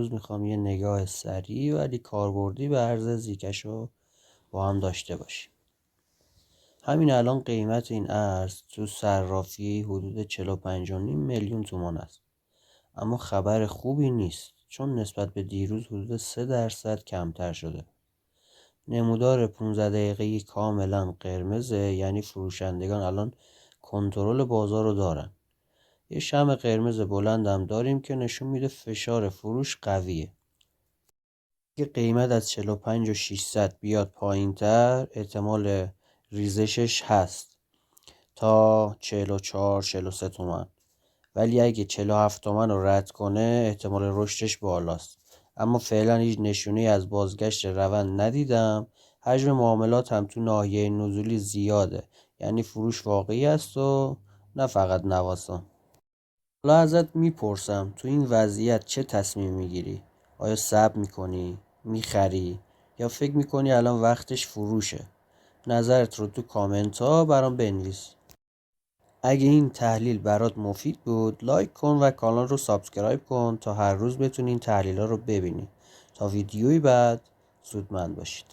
روز میخوام یه نگاه سریع ولی کاربردی به ارز زیکشو با هم داشته باشیم. همین الان قیمت این ارز تو صرافی حدود 45.5 میلیون تومان است. اما خبر خوبی نیست، چون نسبت به دیروز حدود 3% کمتر شده. نمودار 15 دقیقه‌ای کاملا قرمزه، یعنی فروشندگان الان کنترل بازار رو دارن. یه شمع قرمز بلند هم داریم که نشون میده فشار فروش قویه. اگه قیمت از 45,600 بیاد پایین تر، احتمال ریزشش هست تا 44-43 تومن. ولی اگه 47 تومن رو رد کنه، احتمال رشدش بالاست. اما فعلا هیچ نشونی از بازگشت روند ندیدم. حجم معاملات هم تو ناحیه نزولی زیاده، یعنی فروش واقعی است و نه فقط نوسان. حالا ازت میپرسم تو این وضعیت چه تصمیم میگیری؟ آیا صبر میکنی؟ میخری؟ یا فکر میکنی الان وقتش فروشه؟ نظرت رو تو کامنت ها برام بنویس. اگه این تحلیل برات مفید بود لایک کن و کانال رو سابسکرایب کن تا هر روز بتونی این تحلیل ها رو ببینی. تا ویدیوی بعد زودمند باشید.